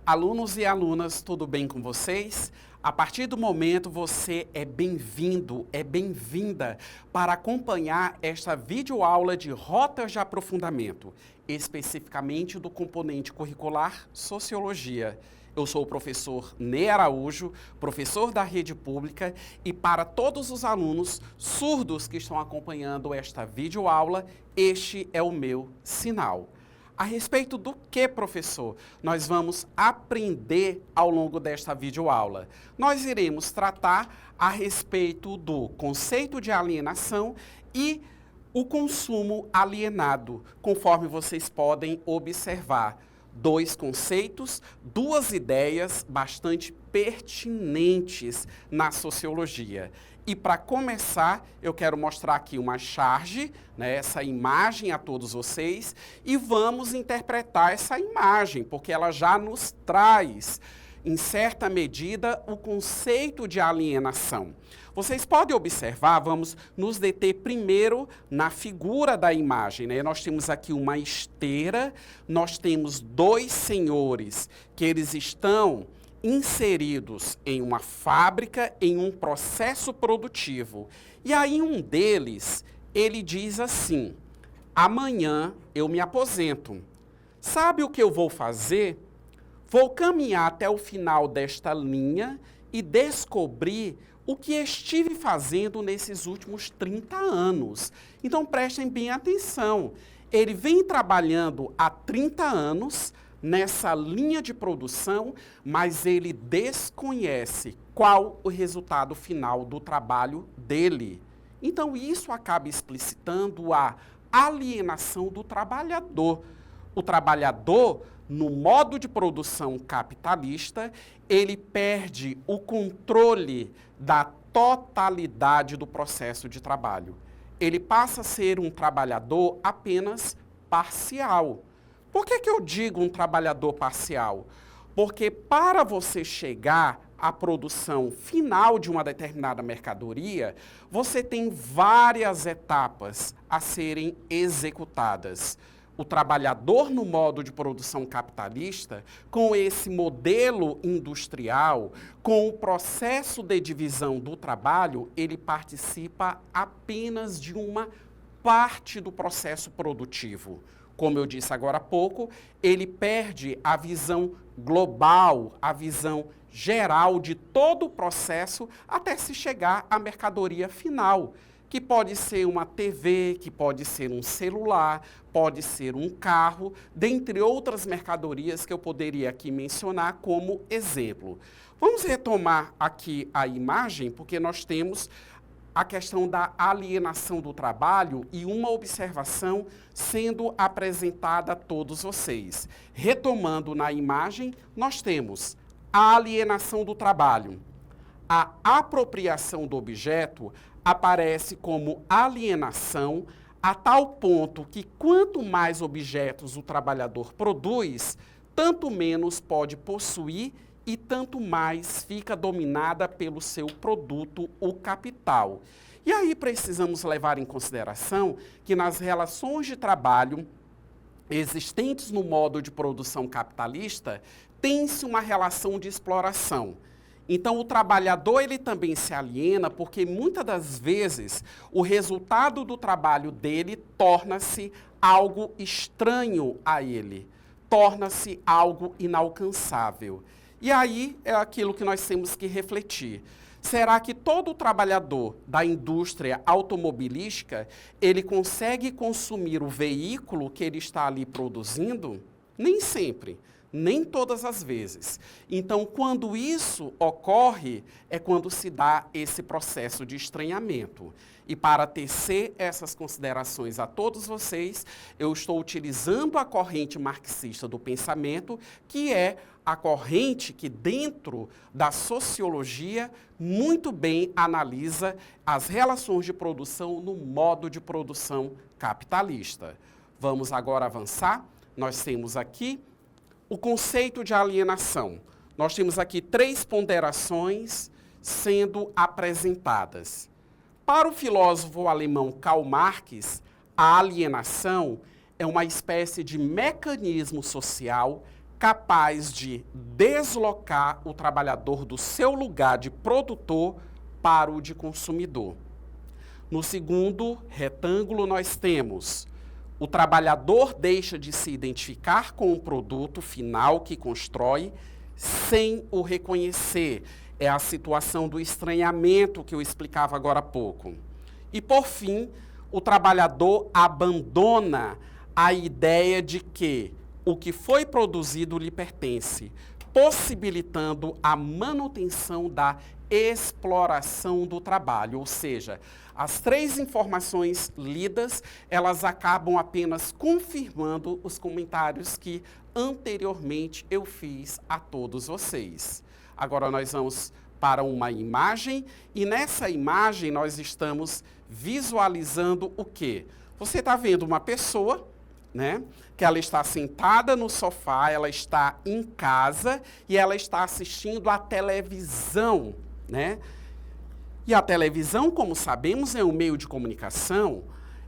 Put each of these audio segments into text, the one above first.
Alunos e alunas, tudo bem com vocês? A partir do momento, você é bem-vindo, é bem-vinda para acompanhar esta videoaula de rotas de aprofundamento, especificamente do componente curricular Sociologia. Eu sou o professor Ney Araújo, professor da rede pública, e para todos os alunos surdos que estão acompanhando esta videoaula, este é o meu sinal. A respeito do que, professor, nós vamos aprender ao longo desta videoaula? Nós iremos tratar a respeito do conceito de alienação e o consumo alienado, conforme vocês podem observar. Dois conceitos, duas ideias bastante pertinentes na sociologia. E para começar, eu quero mostrar aqui uma charge, né, essa imagem a todos vocês, e vamos interpretar essa imagem, porque ela já nos traz, em certa medida, o conceito de alienação. Vocês podem observar, vamos nos deter primeiro na figura da imagem, né? Nós temos aqui uma esteira, nós temos dois senhores que eles estão inseridos em uma fábrica, em um processo produtivo. E aí um deles, ele diz assim: amanhã eu me aposento. Sabe o que eu vou fazer? Vou caminhar até o final desta linha e descobrir o que estive fazendo nesses últimos 30 anos. Então prestem bem atenção. Ele vem trabalhando há 30 anos nessa linha de produção, mas ele desconhece qual o resultado final do trabalho dele. Então isso acaba explicitando a alienação do trabalhador. O trabalhador, no modo de produção capitalista, ele perde o controle da totalidade do processo de trabalho. Ele passa a ser um trabalhador apenas parcial. Por que eu digo um trabalhador parcial? Porque para você chegar à produção final de uma determinada mercadoria, você tem várias etapas a serem executadas. O trabalhador no modo de produção capitalista, com esse modelo industrial, com o processo de divisão do trabalho, ele participa apenas de uma parte do processo produtivo. Como eu disse agora há pouco, ele perde a visão global, a visão geral de todo o processo até se chegar à mercadoria final, que pode ser uma TV, que pode ser um celular, pode ser um carro, dentre outras mercadorias que eu poderia aqui mencionar como exemplo. Vamos retomar aqui a imagem, porque nós temos a questão da alienação do trabalho e uma observação sendo apresentada a todos vocês. Retomando na imagem, nós temos a alienação do trabalho. A apropriação do objeto aparece como alienação a tal ponto que quanto mais objetos o trabalhador produz, tanto menos pode possuir e tanto mais fica dominada pelo seu produto, o capital. E aí precisamos levar em consideração que nas relações de trabalho existentes no modo de produção capitalista, tem-se uma relação de exploração. Então, o trabalhador ele também se aliena porque muitas das vezes o resultado do trabalho dele torna-se algo estranho a ele, torna-se algo inalcançável. E aí é aquilo que nós temos que refletir. Será que todo trabalhador da indústria automobilística, ele consegue consumir o veículo que ele está ali produzindo? Nem sempre, nem todas as vezes. Então, quando isso ocorre, é quando se dá esse processo de estranhamento. E para tecer essas considerações a todos vocês, eu estou utilizando a corrente marxista do pensamento, que é a corrente que, dentro da sociologia, muito bem analisa as relações de produção no modo de produção capitalista. Vamos agora avançar. Nós temos aqui o conceito de alienação. Nós temos aqui 3 ponderações sendo apresentadas. Para o filósofo alemão Karl Marx, a alienação é uma espécie de mecanismo social capaz de deslocar o trabalhador do seu lugar de produtor para o de consumidor. No segundo retângulo, nós temos o trabalhador deixa de se identificar com o produto final que constrói sem o reconhecer. É a situação do estranhamento que eu explicava agora há pouco. E, por fim, o trabalhador abandona a ideia de que o que foi produzido lhe pertence, possibilitando a manutenção da exploração do trabalho, ou seja, as três informações lidas, elas acabam apenas confirmando os comentários que anteriormente eu fiz a todos vocês. Agora nós vamos para uma imagem e nessa imagem nós estamos visualizando o quê? Você está vendo uma pessoa, né, que ela está sentada no sofá, ela está em casa e ela está assistindo a televisão, né? E a televisão, como sabemos, é um meio de comunicação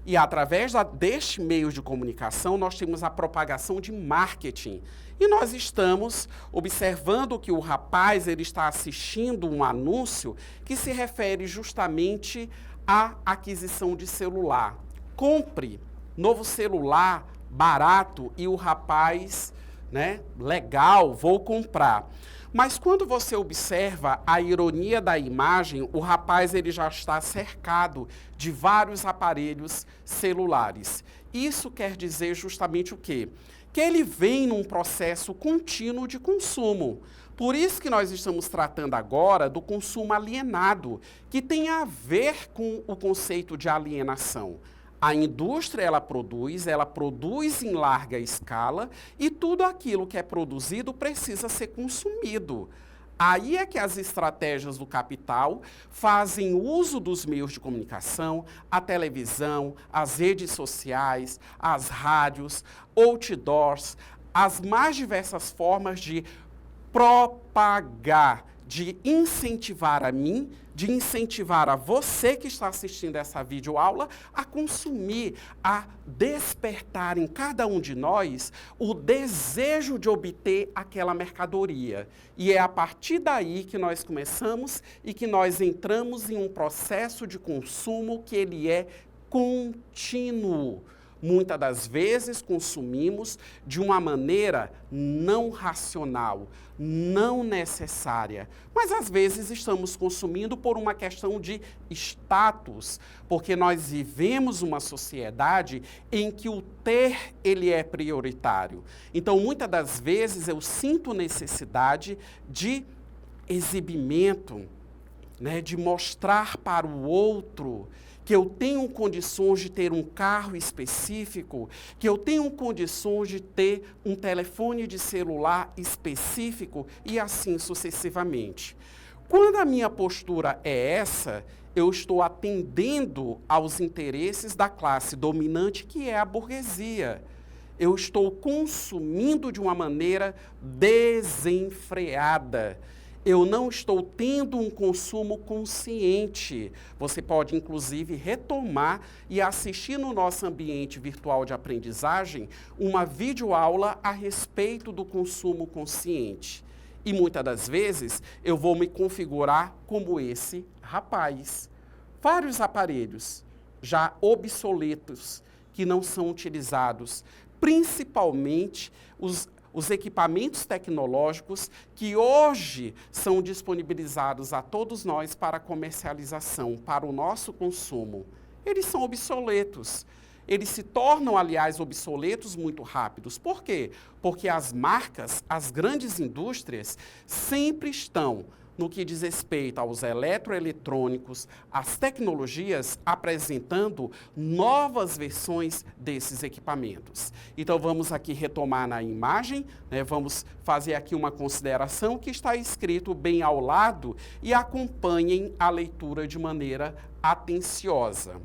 e através deste meio de comunicação nós temos a propagação de marketing. E nós estamos observando que o rapaz ele está assistindo um anúncio que se refere justamente à aquisição de celular. Compre novo celular barato e o rapaz, né, legal, vou comprar. Mas quando você observa a ironia da imagem, o rapaz ele já está cercado de vários aparelhos celulares. Isso quer dizer justamente o quê? Que ele vem num processo contínuo de consumo. Por isso que nós estamos tratando agora do consumo alienado, que tem a ver com o conceito de alienação. A indústria, ela produz em larga escala e tudo aquilo que é produzido precisa ser consumido. Aí é que as estratégias do capital fazem uso dos meios de comunicação, a televisão, as redes sociais, as rádios, outdoors, as mais diversas formas de propagar, de incentivar a mim, de incentivar a você que está assistindo essa videoaula a consumir, a despertar em cada um de nós o desejo de obter aquela mercadoria. E é a partir daí que nós começamos e que nós entramos em um processo de consumo que ele é contínuo. Muitas das vezes consumimos de uma maneira não racional, não necessária. Mas às vezes estamos consumindo por uma questão de status, porque nós vivemos uma sociedade em que o ter ele é prioritário. Então muitas das vezes eu sinto necessidade de exibimento, né, de mostrar para o outro que eu tenho condições de ter um carro específico, que eu tenho condições de ter um telefone de celular específico e assim sucessivamente. Quando a minha postura é essa, eu estou atendendo aos interesses da classe dominante, que é a burguesia. Eu estou consumindo de uma maneira desenfreada. Eu não estou tendo um consumo consciente. Você pode, inclusive, retomar e assistir no nosso ambiente virtual de aprendizagem uma videoaula a respeito do consumo consciente. E muitas das vezes eu vou me configurar como esse rapaz. Vários aparelhos já obsoletos que não são utilizados, principalmente os equipamentos tecnológicos que hoje são disponibilizados a todos nós para comercialização, para o nosso consumo. Eles são obsoletos. Eles se tornam, aliás, obsoletos muito rápidos. Por quê? Porque as marcas, as grandes indústrias, sempre estão no que diz respeito aos eletroeletrônicos, às tecnologias, apresentando novas versões desses equipamentos. Então, vamos aqui retomar na imagem, né, vamos fazer aqui uma consideração que está escrito bem ao lado e acompanhem a leitura de maneira atenciosa.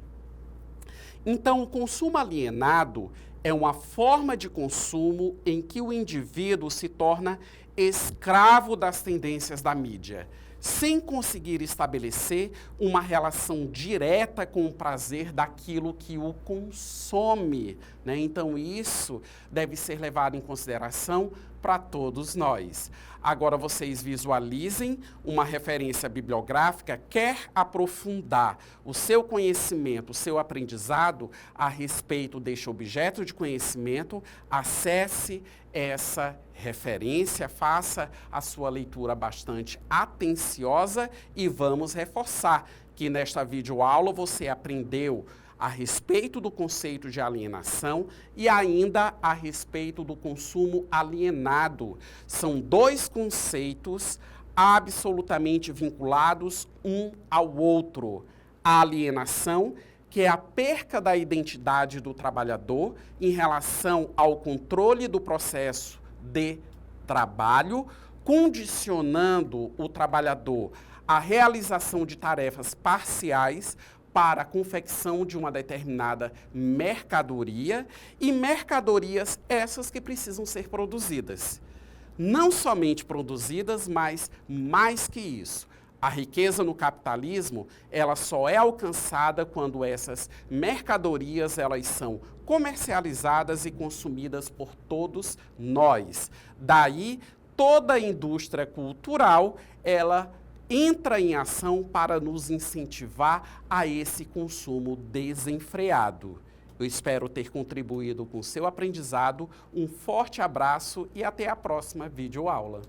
Então, o consumo alienado é uma forma de consumo em que o indivíduo se torna escravo das tendências da mídia, sem conseguir estabelecer uma relação direta com o prazer daquilo que o consome, né? Então, isso deve ser levado em consideração para todos nós. Agora vocês visualizem uma referência bibliográfica, quer aprofundar o seu conhecimento, o seu aprendizado a respeito deste objeto de conhecimento, acesse essa referência, faça a sua leitura bastante atenciosa e vamos reforçar que nesta videoaula você aprendeu a respeito do conceito de alienação e ainda a respeito do consumo alienado. São dois conceitos absolutamente vinculados um ao outro. A alienação, que é a perca da identidade do trabalhador em relação ao controle do processo de trabalho, condicionando o trabalhador à realização de tarefas parciais para a confecção de uma determinada mercadoria e mercadorias essas que precisam ser produzidas. Não somente produzidas, mas mais que isso. A riqueza no capitalismo, ela só é alcançada quando essas mercadorias, elas são comercializadas e consumidas por todos nós. Daí, toda a indústria cultural, ela entra em ação para nos incentivar a esse consumo desenfreado. Eu espero ter contribuído com o seu aprendizado. Um forte abraço e até a próxima videoaula.